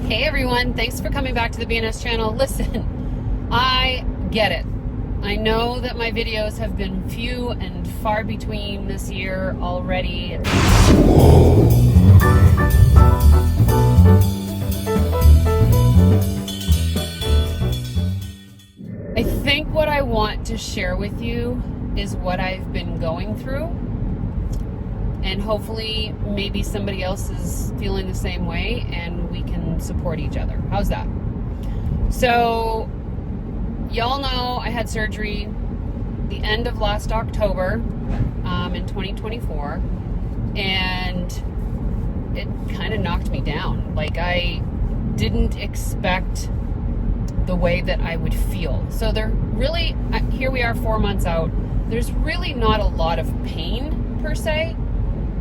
Hey everyone, thanks for coming back to the BNS channel. Listen, I get it. I know that my videos have been few and far between this year already. I think what I want to share with you is what I've been going through. And hopefully maybe somebody else is feeling the same way and we can support each other. How's that? So, y'all know I had surgery the end of last October in 2024. And it kind of knocked me down. Like, I didn't expect the way that I would feel. So here we are 4 months out. There's really not a lot of pain per se.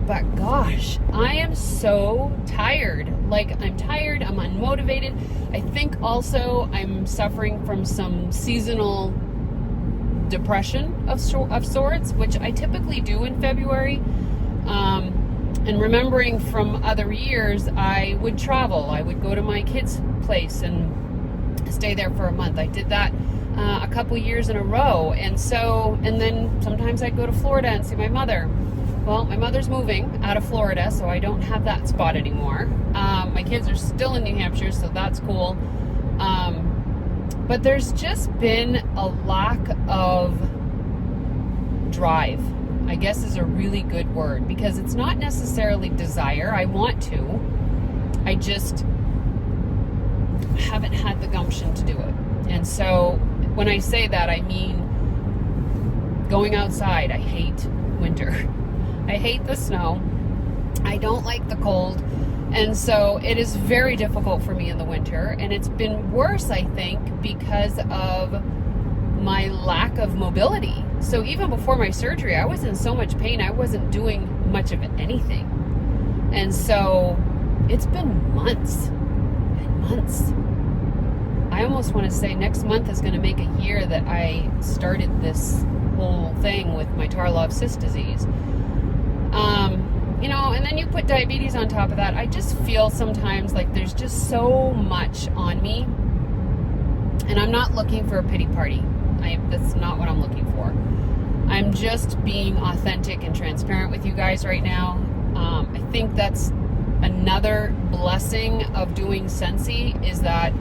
But gosh, I am so tired. Like, I'm tired, I'm unmotivated. I think also I'm suffering from some seasonal depression of sorts, which I typically do in February. And remembering from other years, I would travel. I would go to my kids' place and stay there for a month. I did that a couple years in a row. And then sometimes I'd go to Florida and see my mother. Well, my mother's moving out of Florida, so I don't have that spot anymore. My kids are still in New Hampshire, so that's cool. But there's just been a lack of drive, I guess is a really good word, because it's not necessarily desire. I want to. I just haven't had the gumption to do it. And so when I say that, I mean going outside. I hate winter. I hate the snow. I don't like the cold. And so it is very difficult for me in the winter. And it's been worse, I think, because of my lack of mobility. So even before my surgery, I was in so much pain, I wasn't doing much of anything. And so it's been months and months. I almost want to say next month is going to make a year that I started this whole thing with my Tarlov cyst disease. And then you put diabetes on top of that. I just feel sometimes like there's just so much on me. And I'm not looking for a pity party. That's not what I'm looking for. I'm just being authentic and transparent with you guys right now. I think that's another blessing of doing Sensi, is that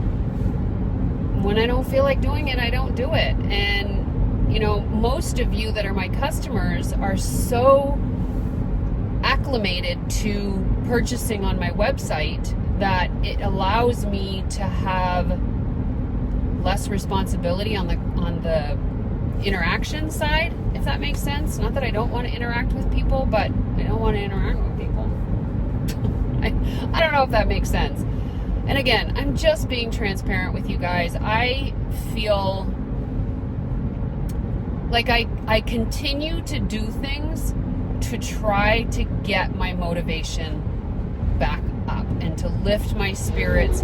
when I don't feel like doing it, I don't do it. And, most of you that are my customers are so acclimated to purchasing on my website that it allows me to have less responsibility on the interaction side, if that makes sense. Not that I don't want to interact with people, but I don't want to interact with people. I don't know if that makes sense. And again, I'm just being transparent with you guys. I feel like I continue to do things to try to get my motivation back up and to lift my spirits.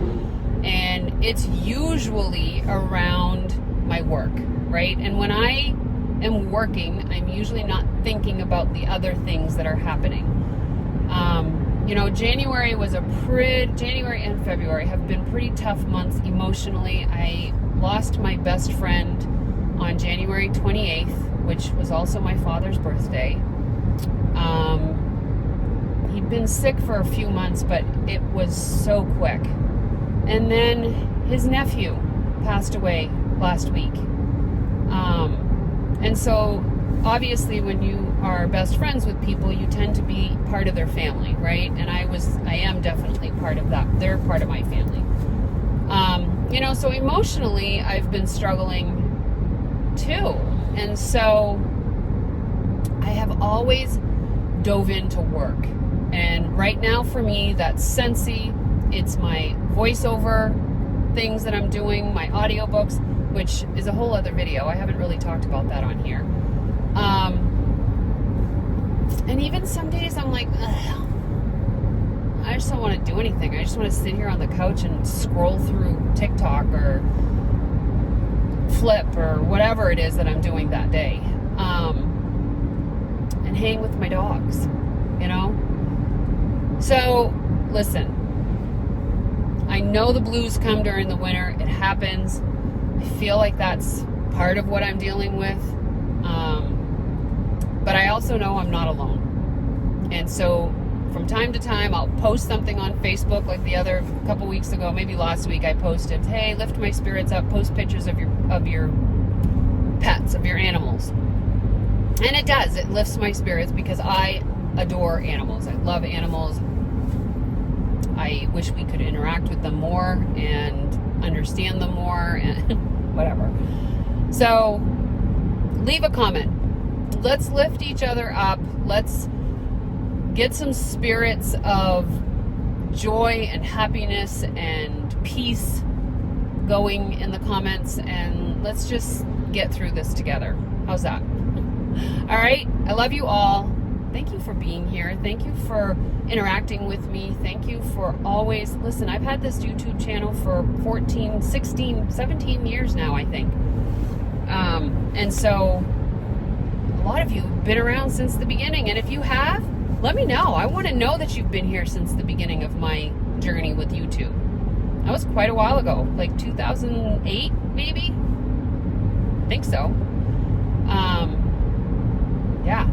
And it's usually around my work, right? And when I am working, I'm usually not thinking about the other things that are happening. January and February have been pretty tough months emotionally. I lost my best friend on January 28th, which was also my father's birthday. He'd been sick for a few months, but it was so quick. And then his nephew passed away last week. And so obviously when you are best friends with people, you tend to be part of their family, right? And I am definitely part of that. They're part of my family. So emotionally, I've been struggling too. And so I have always dove into work. And right now for me, that's Sensi. It's my voiceover things that I'm doing, my audiobooks, which is a whole other video. I haven't really talked about that on here. And even some days I'm like, ugh, I just don't want to do anything. I just want to sit here on the couch and scroll through TikTok or Flip or whatever it is that I'm doing that day. And hang with my dogs, So, listen, I know the blues come during the winter. It happens. I feel like that's part of what I'm dealing with. But I also know I'm not alone. And so from time to time, I'll post something on Facebook, like the other couple weeks ago, maybe last week, I posted, hey, lift my spirits up, post pictures of your pets, of your animals. And it does. It lifts my spirits because I adore animals. I love animals. I wish we could interact with them more and understand them more and whatever. So leave a comment. Let's lift each other up. Let's get some spirits of joy and happiness and peace going in the comments, and let's just get through this together. How's that? All right. I love you all. Thank you for being here. Thank you for interacting with me. Thank you for always, listen, I've had this YouTube channel for 14, 16, 17 years now, I think. And so a lot of you have been around since the beginning. And if you have, let me know. I want to know that you've been here since the beginning of my journey with YouTube. That was quite a while ago, like 2008, maybe? I think so. Yeah.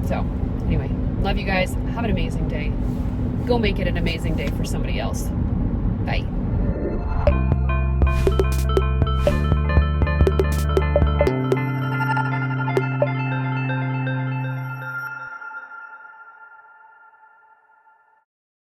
So, anyway, love you guys. Have an amazing day. Go make it an amazing day for somebody else. Bye.